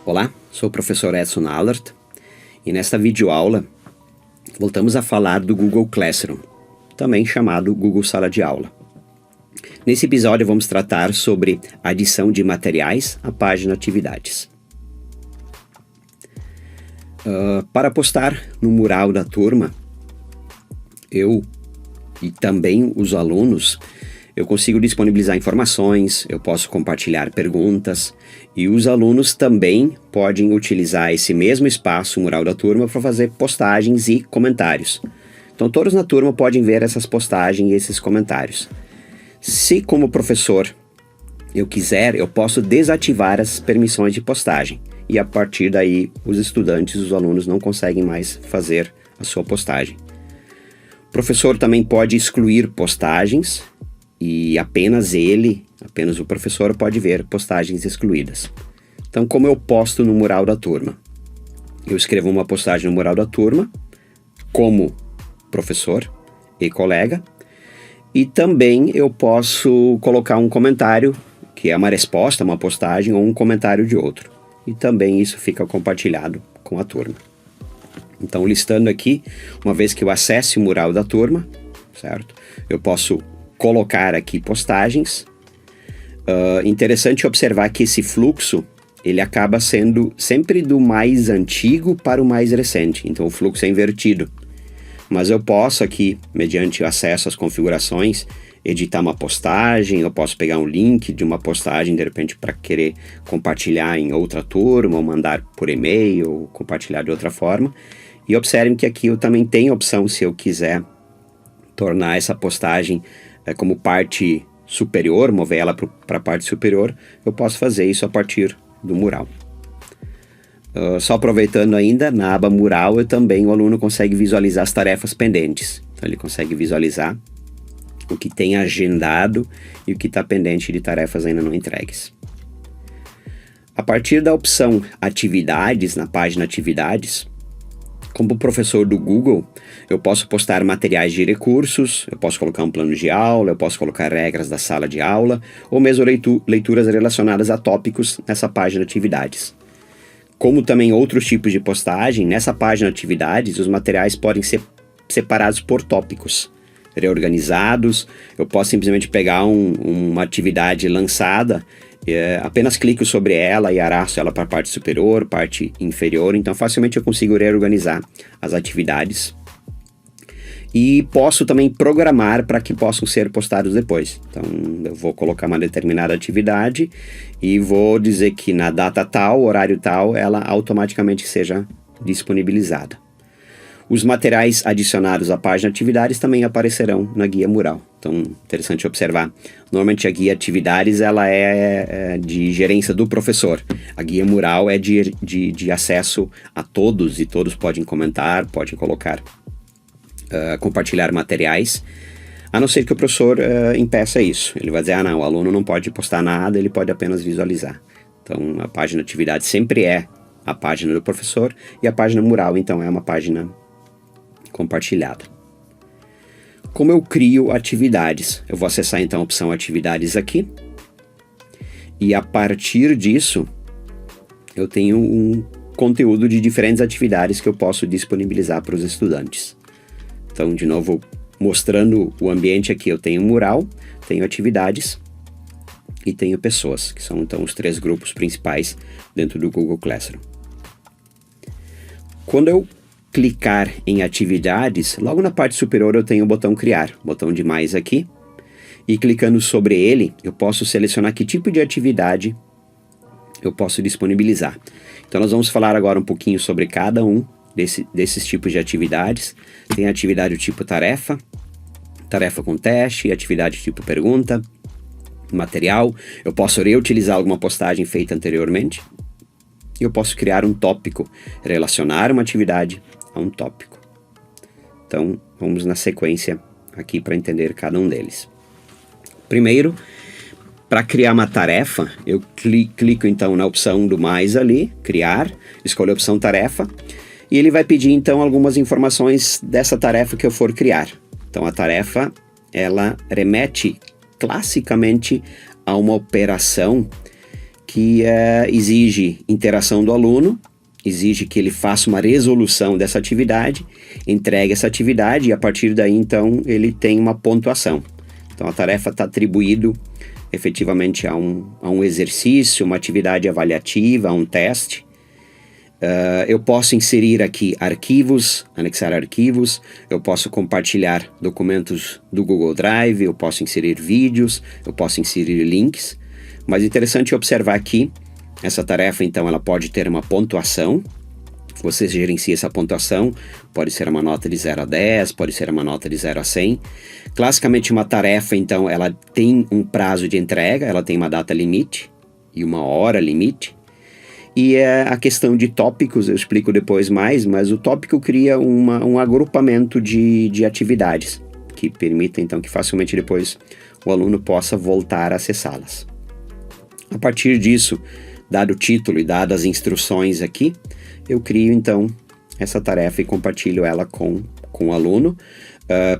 Olá, sou o professor Edson Allert e nesta videoaula voltamos a falar do Google Classroom, também chamado Google Sala de Aula. Nesse episódio vamos tratar sobre adição de materiais à página Atividades. Para postar no mural da turma, eu e também os alunos, eu consigo disponibilizar informações, eu posso compartilhar perguntas e os alunos também podem utilizar esse mesmo espaço, o mural da turma, para fazer postagens e comentários. Então todos na turma podem ver essas postagens e esses comentários. Se como professor eu quiser, eu posso desativar as permissões de postagem e a partir daí os estudantes, os alunos não conseguem mais fazer a sua postagem. O professor também pode excluir postagens e apenas o professor pode ver postagens excluídas. Então, como eu posto no mural da turma? Eu escrevo uma postagem no mural da turma, como professor e colega, e também eu posso colocar um comentário, que é uma resposta, uma postagem, ou um comentário de outro. E também isso fica compartilhado com a turma. Então, listando aqui, uma vez que eu acesse o mural da turma, certo? Eu posso colocar aqui postagens. Interessante observar que esse fluxo, ele acaba sendo sempre do mais antigo para o mais recente. Então, o fluxo é invertido. Mas eu posso aqui, mediante o acesso às configurações, editar uma postagem, eu posso pegar um link de uma postagem, de repente, para querer compartilhar em outra turma, ou mandar por e-mail, ou compartilhar de outra forma. E observem que aqui eu também tenho a opção, se eu quiser tornar essa postagem como parte superior, mover ela para a parte superior, eu posso fazer isso a partir do mural. Só aproveitando ainda, na aba mural, o aluno consegue visualizar as tarefas pendentes. Então ele consegue visualizar o que tem agendado e o que está pendente de tarefas ainda não entregues. A partir da opção Atividades, na página Atividades, como professor do Google, eu posso postar materiais de recursos, eu posso colocar um plano de aula, eu posso colocar regras da sala de aula, ou mesmo leituras relacionadas a tópicos nessa página Atividades. Como também outros tipos de postagem, nessa página Atividades, os materiais podem ser separados por tópicos, reorganizados. Eu posso simplesmente pegar uma atividade lançada, apenas clico sobre ela e arrasto ela para a parte superior, parte inferior, então facilmente eu consigo reorganizar as atividades. E posso também programar para que possam ser postados depois. Então eu vou colocar uma determinada atividade e vou dizer que na data tal, horário tal, ela automaticamente seja disponibilizada. Os materiais adicionados à página Atividades também aparecerão na guia mural. Então, interessante observar. Normalmente a guia Atividades ela é de gerência do professor. A guia mural é de acesso a todos e todos podem comentar, podem colocar, compartilhar materiais, a não ser que o professor impeça isso. Ele vai dizer, não, o aluno não pode postar nada, ele pode apenas visualizar. Então, a página Atividades sempre é a página do professor e a página mural, então, é uma página compartilhada. Como eu crio atividades? Eu vou acessar então a opção Atividades aqui e a partir disso eu tenho um conteúdo de diferentes atividades que eu posso disponibilizar para os estudantes. Então, de novo, mostrando o ambiente aqui, eu tenho mural, tenho atividades e tenho pessoas, que são então os 3 grupos principais dentro do Google Classroom. Quando eu clicar em atividades, logo na parte superior eu tenho o botão criar, botão de mais aqui, e clicando sobre ele, eu posso selecionar que tipo de atividade eu posso disponibilizar. Então nós vamos falar agora um pouquinho sobre cada um desses tipos de atividades. Tem a atividade do tipo tarefa, tarefa com teste, atividade tipo pergunta, material, eu posso reutilizar alguma postagem feita anteriormente, e eu posso criar um tópico, relacionar uma atividade a um tópico. Então, vamos na sequência aqui para entender cada um deles. Primeiro, para criar uma tarefa, eu clico então na opção do mais ali, criar, escolho a opção tarefa, e ele vai pedir então algumas informações dessa tarefa que eu for criar. Então, a tarefa, ela remete classicamente a uma operação que exige interação do aluno, exige que ele faça uma resolução dessa atividade, entregue essa atividade e a partir daí então ele tem uma pontuação. Então a tarefa está atribuída efetivamente a um exercício, uma atividade avaliativa, a um teste. Eu posso inserir aqui arquivos, anexar arquivos, eu posso compartilhar documentos do Google Drive, eu posso inserir vídeos, eu posso inserir links, mas é interessante observar aqui, essa tarefa então ela pode ter uma pontuação, você gerencia essa pontuação, pode ser uma nota de 0 a 10, pode ser uma nota de 0 a 100. Classicamente uma tarefa então ela tem um prazo de entrega, ela tem uma data limite e uma hora limite. E a questão de tópicos, eu explico depois mais, mas o tópico cria um agrupamento de atividades, que permite então que facilmente depois o aluno possa voltar a acessá-las. A partir disso, dado o título e dadas as instruções aqui, eu crio então essa tarefa e compartilho ela com o aluno.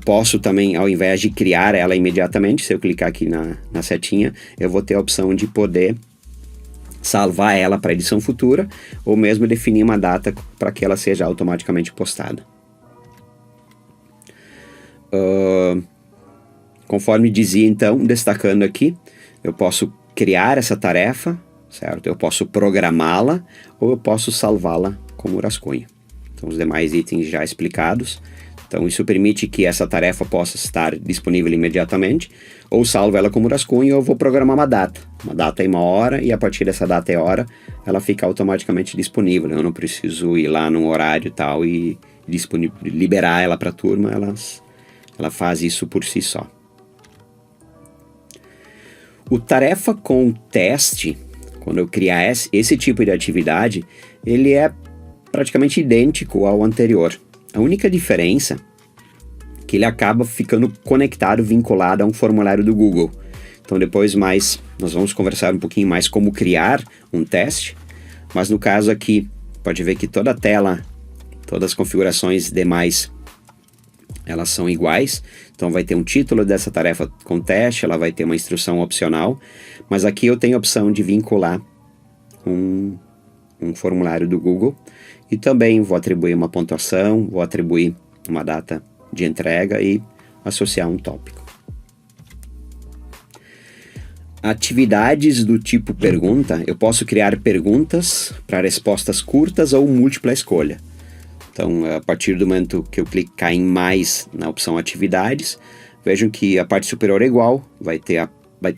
Posso também, ao invés de criar ela imediatamente, se eu clicar aqui na setinha, eu vou ter a opção de poder salvar ela para edição futura, ou mesmo definir uma data para que ela seja automaticamente postada. Conforme dizia então, destacando aqui, eu posso criar essa tarefa, certo? Eu posso programá-la, ou eu posso salvá-la como rascunho. Então os demais itens já explicados. Então isso permite que essa tarefa possa estar disponível imediatamente, ou salvo ela como rascunho, ou eu vou programar uma data e uma hora, e a partir dessa data e hora ela fica automaticamente disponível. Eu não preciso ir lá num horário e tal e liberar ela para a turma, ela faz isso por si só. O tarefa com teste, quando eu criar esse tipo de atividade, ele é praticamente idêntico ao anterior. A única diferença é que ele acaba ficando conectado, vinculado a um formulário do Google. Então depois nós vamos conversar um pouquinho mais como criar um teste, mas no caso aqui, pode ver que toda a tela, todas as configurações demais, elas são iguais. Então vai ter um título dessa tarefa com teste, ela vai ter uma instrução opcional, mas aqui eu tenho a opção de vincular um formulário do Google. E também vou atribuir uma pontuação, vou atribuir uma data de entrega e associar um tópico. Atividades do tipo pergunta, eu posso criar perguntas para respostas curtas ou múltipla escolha. Então, a partir do momento que eu clicar em mais na opção atividades, vejam que a parte superior é igual, vai ter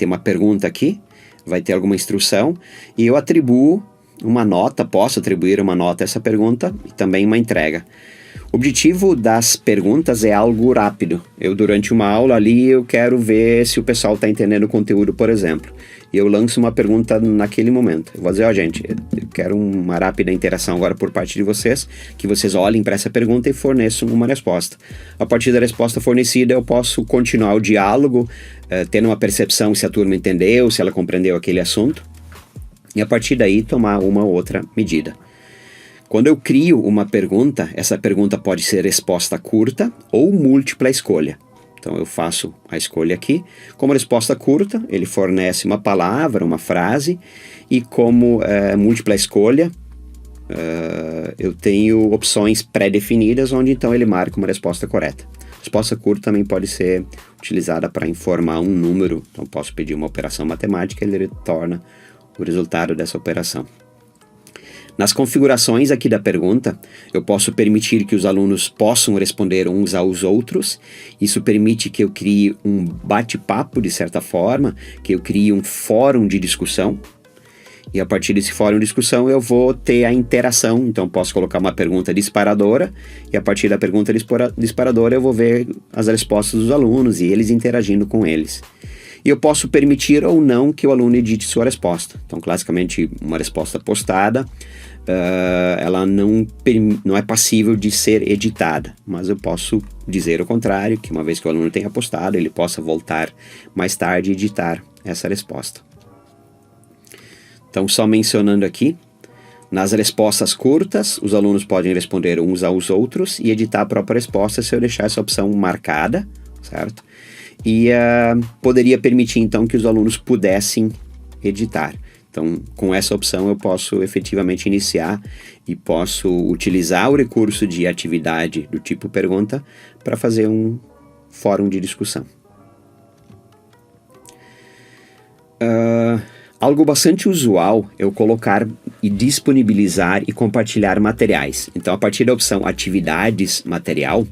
uma pergunta aqui, vai ter alguma instrução e eu atribuo uma nota, posso atribuir uma nota a essa pergunta e também uma entrega. O objetivo das perguntas é algo rápido. Durante uma aula ali, eu quero ver se o pessoal está entendendo o conteúdo, por exemplo. E eu lanço uma pergunta naquele momento. Eu vou dizer, gente, eu quero uma rápida interação agora por parte de vocês, que vocês olhem para essa pergunta e forneçam uma resposta. A partir da resposta fornecida, eu posso continuar o diálogo, tendo uma percepção se a turma entendeu, se ela compreendeu aquele assunto. E a partir daí tomar uma ou outra medida. Quando eu crio uma pergunta, essa pergunta pode ser resposta curta ou múltipla escolha. Então eu faço a escolha aqui. Como resposta curta, ele fornece uma palavra, uma frase. E como múltipla escolha, eu tenho opções pré-definidas, onde então ele marca uma resposta correta. Resposta curta também pode ser utilizada para informar um número. Então posso pedir uma operação matemática e ele retorna o resultado dessa operação. Nas configurações aqui da pergunta, eu posso permitir que os alunos possam responder uns aos outros. Isso permite que eu crie um bate-papo, de certa forma, que eu crie um fórum de discussão. E a partir desse fórum de discussão eu vou ter a interação. Então posso colocar uma pergunta disparadora e a partir da pergunta disparadora eu vou ver as respostas dos alunos e eles interagindo com eles. E eu posso permitir ou não que o aluno edite sua resposta. Então, classicamente, uma resposta postada, ela não é passível de ser editada. Mas eu posso dizer o contrário, que uma vez que o aluno tenha postado, ele possa voltar mais tarde e editar essa resposta. Então, só mencionando aqui, nas respostas curtas, os alunos podem responder uns aos outros e editar a própria resposta se eu deixar essa opção marcada, certo? E poderia permitir então que os alunos pudessem editar. Então, com essa opção eu posso efetivamente iniciar e posso utilizar o recurso de atividade do tipo pergunta para fazer um fórum de discussão. Algo bastante usual é eu colocar e disponibilizar e compartilhar materiais. Então, a partir da opção atividades material,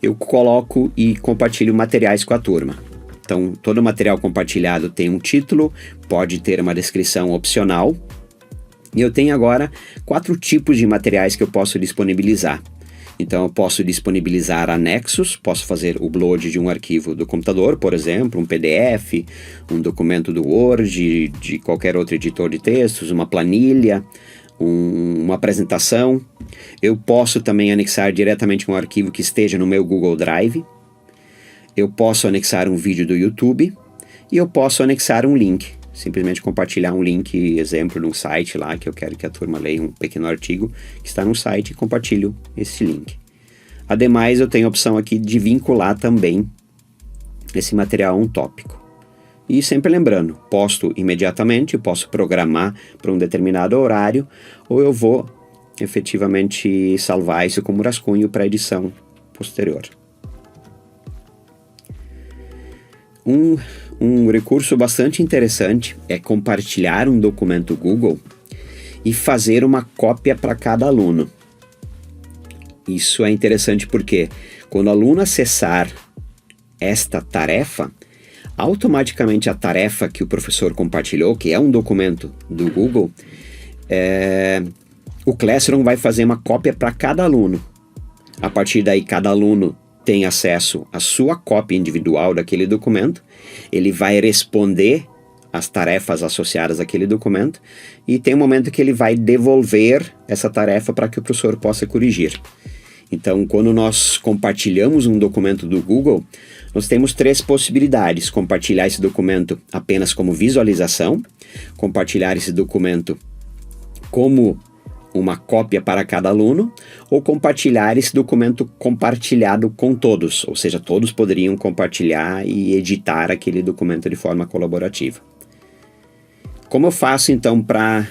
eu coloco e compartilho materiais com a turma. Então, todo material compartilhado tem um título, pode ter uma descrição opcional. E eu tenho agora 4 tipos de materiais que eu posso disponibilizar. Então, eu posso disponibilizar anexos, posso fazer o upload de um arquivo do computador, por exemplo, um PDF, um documento do Word, de qualquer outro editor de textos, uma planilha, uma apresentação. Eu posso também anexar diretamente um arquivo que esteja no meu Google Drive. Eu posso anexar um vídeo do YouTube e eu posso anexar um link. Simplesmente compartilhar um link, exemplo de um site lá que eu quero que a turma leia um pequeno artigo que está no site e compartilho esse link. Ademais, eu tenho a opção aqui de vincular também esse material a um tópico. E sempre lembrando, posto imediatamente, posso programar para um determinado horário ou eu vou efetivamente salvar isso como rascunho para edição posterior. Um recurso bastante interessante é compartilhar um documento Google e fazer uma cópia para cada aluno. Isso é interessante porque quando o aluno acessar esta tarefa, automaticamente a tarefa que o professor compartilhou, que é um documento do Google, o Classroom vai fazer uma cópia para cada aluno. A partir daí, cada aluno tem acesso à sua cópia individual daquele documento, ele vai responder as tarefas associadas àquele documento e tem um momento que ele vai devolver essa tarefa para que o professor possa corrigir. Então, quando nós compartilhamos um documento do Google, nós temos 3 possibilidades: compartilhar esse documento apenas como visualização, compartilhar esse documento como uma cópia para cada aluno, ou compartilhar esse documento compartilhado com todos, ou seja, todos poderiam compartilhar e editar aquele documento de forma colaborativa. Como eu faço então para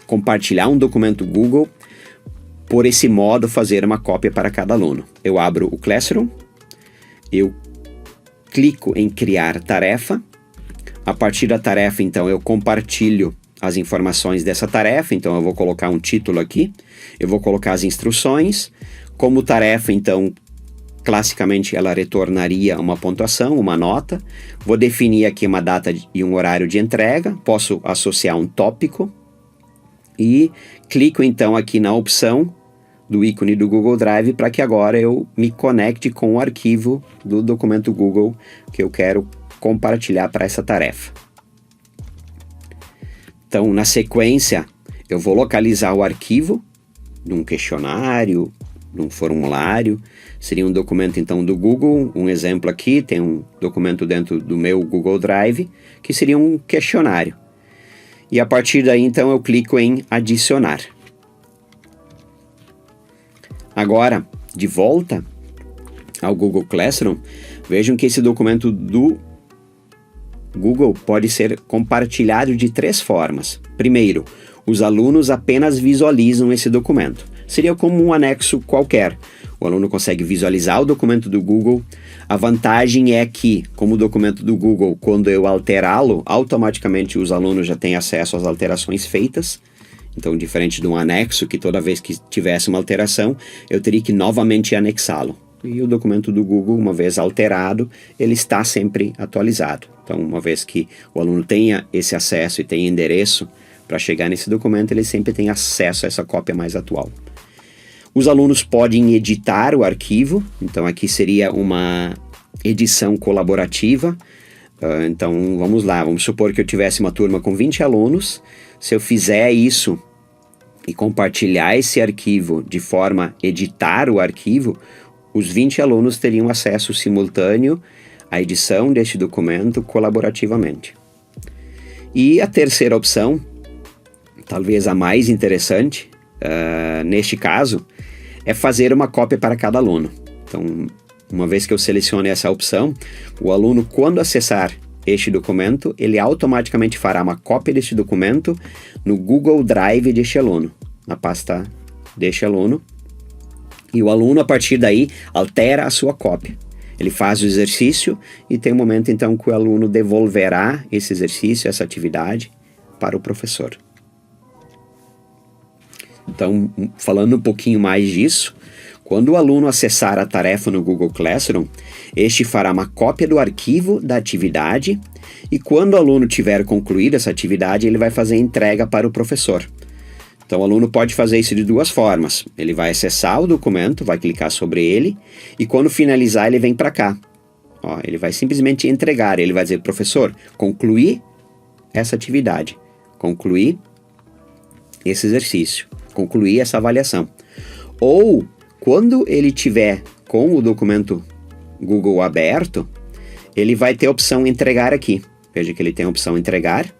compartilhar um documento Google, por esse modo fazer uma cópia para cada aluno? Eu abro o Classroom, eu clico em criar tarefa, a partir da tarefa então eu compartilho as informações dessa tarefa, então eu vou colocar um título aqui, eu vou colocar as instruções, como tarefa então, classicamente ela retornaria uma pontuação, uma nota, vou definir aqui uma data e um horário de entrega, posso associar um tópico e clico então aqui na opção do ícone do Google Drive para que agora eu me conecte com o arquivo do documento Google que eu quero compartilhar para essa tarefa. Então, na sequência, eu vou localizar o arquivo num questionário, num formulário. Seria um documento, então, do Google. Um exemplo aqui, tem um documento dentro do meu Google Drive, que seria um questionário. E a partir daí, então, eu clico em adicionar. Agora, de volta ao Google Classroom, vejam que esse documento do Google pode ser compartilhado de 3 formas. Primeiro, os alunos apenas visualizam esse documento. Seria como um anexo qualquer. O aluno consegue visualizar o documento do Google. A vantagem é que, como o documento do Google, quando eu alterá-lo, automaticamente os alunos já têm acesso às alterações feitas. Então, diferente de um anexo, que toda vez que tivesse uma alteração, eu teria que novamente anexá-lo. E o documento do Google, uma vez alterado, ele está sempre atualizado. Então, uma vez que o aluno tenha esse acesso e tenha endereço para chegar nesse documento, ele sempre tem acesso a essa cópia mais atual. Os alunos podem editar o arquivo, então aqui seria uma edição colaborativa. Então, vamos lá, vamos supor que eu tivesse uma turma com 20 alunos. Se eu fizer isso e compartilhar esse arquivo de forma a editar o arquivo, os 20 alunos teriam acesso simultâneo à edição deste documento colaborativamente. E a terceira opção, talvez a mais interessante, neste caso, é fazer uma cópia para cada aluno. Então, uma vez que eu selecione essa opção, o aluno, quando acessar este documento, ele automaticamente fará uma cópia deste documento no Google Drive deste aluno, na pasta deste aluno. E o aluno, a partir daí, altera a sua cópia. Ele faz o exercício e tem um momento, então, que o aluno devolverá esse exercício, essa atividade, para o professor. Então, falando um pouquinho mais disso, quando o aluno acessar a tarefa no Google Classroom, este fará uma cópia do arquivo da atividade e quando o aluno tiver concluído essa atividade, ele vai fazer a entrega para o professor. Então, o aluno pode fazer isso de duas formas. Ele vai acessar o documento, vai clicar sobre ele e quando finalizar, ele vem para cá. Ó, ele vai simplesmente entregar, ele vai dizer, professor, concluí essa atividade, concluí esse exercício, concluí essa avaliação. Ou, quando ele tiver com o documento Google aberto, ele vai ter a opção entregar aqui. Veja que ele tem a opção entregar.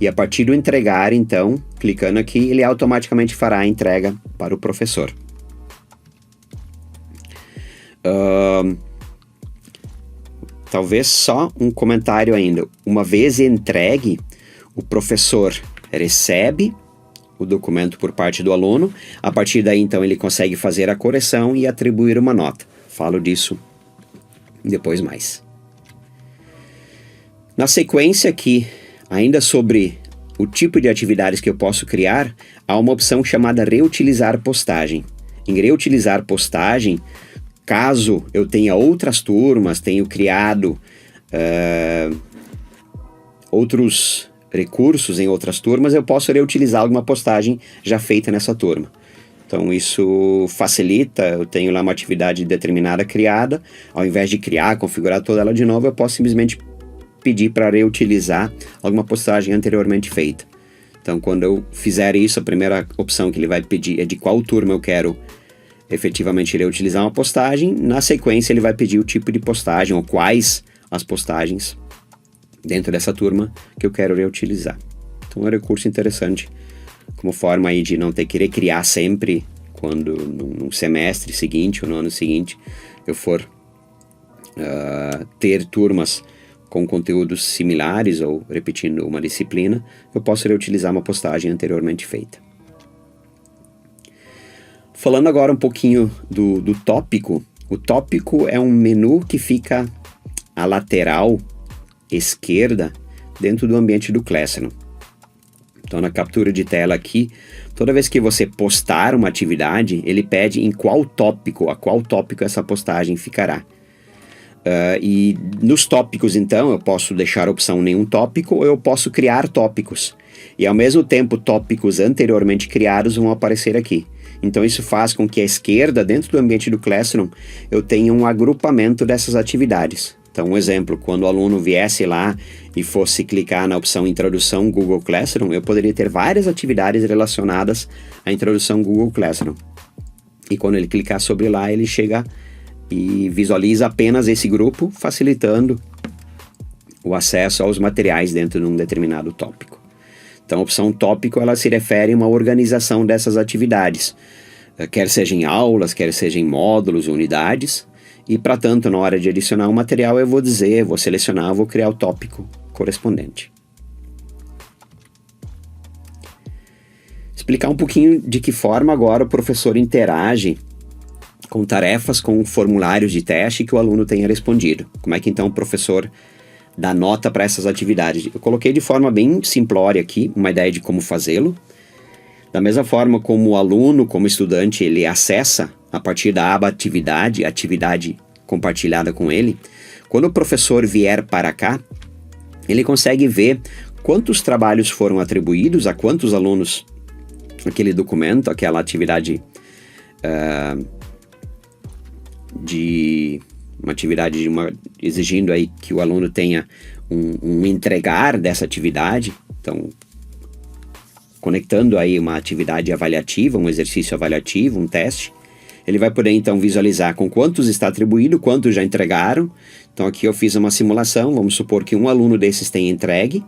E a partir do entregar, então, clicando aqui, ele automaticamente fará a entrega para o professor. Talvez só um comentário ainda. Uma vez entregue, o professor recebe o documento por parte do aluno. A partir daí, então, ele consegue fazer a correção e atribuir uma nota. Falo disso depois mais. Na sequência aqui, ainda sobre o tipo de atividades que eu posso criar, há uma opção chamada reutilizar postagem. Em reutilizar postagem, caso eu tenha outras turmas, tenho criado outros recursos em outras turmas, eu posso reutilizar alguma postagem já feita nessa turma. Então isso facilita, eu tenho lá uma atividade determinada criada, ao invés de criar, configurar toda ela de novo, eu posso simplesmente pedir para reutilizar alguma postagem anteriormente feita. Então, quando eu fizer isso, a primeira opção que ele vai pedir é de qual turma eu quero efetivamente reutilizar uma postagem. Na sequência, ele vai pedir o tipo de postagem ou quais as postagens dentro dessa turma que eu quero reutilizar. Então, é um recurso interessante como forma aí de não ter que recriar sempre quando no semestre seguinte ou no ano seguinte eu for ter turmas com conteúdos similares ou repetindo uma disciplina, eu posso reutilizar uma postagem anteriormente feita. Falando agora um pouquinho do tópico, o tópico é um menu que fica à lateral esquerda dentro do ambiente do Classroom. Então, na captura de tela aqui, toda vez que você postar uma atividade, ele pede em qual tópico, a qual tópico essa postagem ficará. E nos tópicos, então, eu posso deixar a opção nenhum tópico ou eu posso criar tópicos. E ao mesmo tempo, tópicos anteriormente criados vão aparecer aqui. Então isso faz com que à esquerda, dentro do ambiente do Classroom, eu tenha um agrupamento dessas atividades. Então, um exemplo, quando o aluno viesse lá e fosse clicar na opção Introdução Google Classroom, eu poderia ter várias atividades relacionadas à Introdução Google Classroom. E quando ele clicar sobre lá, ele chega e visualiza apenas esse grupo, facilitando o acesso aos materiais dentro de um determinado tópico. Então, a opção tópico, ela se refere a uma organização dessas atividades, quer seja em aulas, quer seja em módulos, unidades, e para tanto, na hora de adicionar um material, eu vou selecionar, vou criar o tópico correspondente. Explicar um pouquinho de que forma agora o professor interage com tarefas, com formulários de teste que o aluno tenha respondido. Como é que então o professor dá nota para essas atividades? Eu coloquei de forma bem simplória aqui, uma ideia de como fazê-lo. Da mesma forma como o aluno, como estudante, ele acessa a partir da aba atividade, atividade compartilhada com ele. Quando o professor vier para cá, ele consegue ver quantos trabalhos foram atribuídos a quantos alunos aquele documento, aquela atividade exigindo aí que o aluno tenha um entregar dessa atividade. Então, conectando aí uma atividade avaliativa, um exercício avaliativo, um teste, ele vai poder então visualizar com quantos está atribuído, quantos já entregaram. Então aqui eu fiz uma simulação, vamos supor que um aluno desses tenha entregue.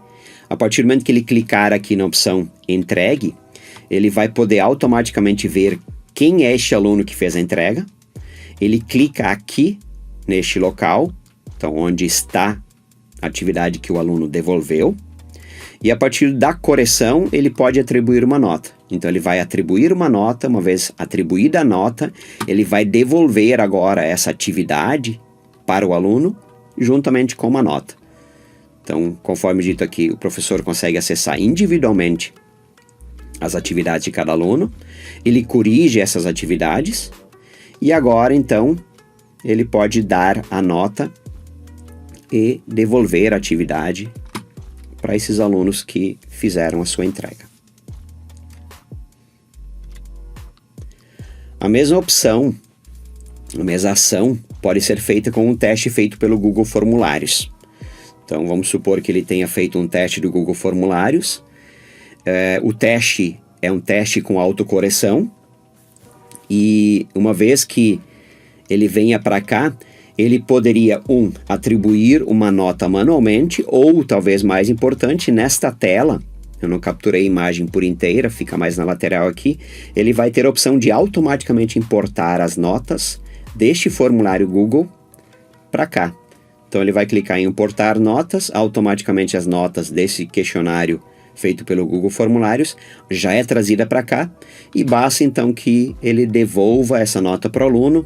A partir do momento que ele clicar aqui na opção entregue, ele vai poder automaticamente ver quem é este aluno que fez a entrega. Ele clica aqui neste local, então onde está atividade que o aluno devolveu, e a partir da correção ele pode atribuir uma nota. Então ele vai atribuir uma nota, uma vez atribuída a nota, ele vai devolver agora essa atividade para o aluno, juntamente com uma nota. Então, conforme dito aqui, o professor consegue acessar individualmente as atividades de cada aluno, ele corrige essas atividades, e agora então ele pode dar a nota e devolver a atividade para esses alunos que fizeram a sua entrega. A mesma opção, a mesma ação pode ser feita com um teste feito pelo Google Formulários. Então vamos supor que ele tenha feito um teste do Google Formulários. O teste é um teste com autocorreção, e uma vez que ele venha para cá, ele poderia, atribuir uma nota manualmente, ou, talvez mais importante, nesta tela, eu não capturei a imagem por inteira, fica mais na lateral aqui, ele vai ter a opção de automaticamente importar as notas deste formulário Google para cá. Então ele vai clicar em importar notas, automaticamente as notas desse questionário feito pelo Google Formulários já é trazida para cá, e basta então que ele devolva essa nota para o aluno.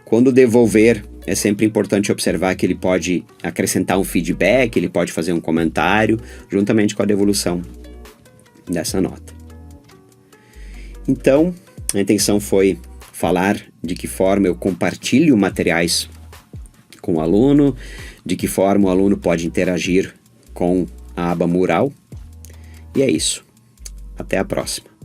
Quando devolver, é sempre importante observar que ele pode acrescentar um feedback, ele pode fazer um comentário, juntamente com a devolução dessa nota. Então, a intenção foi falar de que forma eu compartilho materiais com o aluno, de que forma o aluno pode interagir com a aba mural. E é isso. Até a próxima.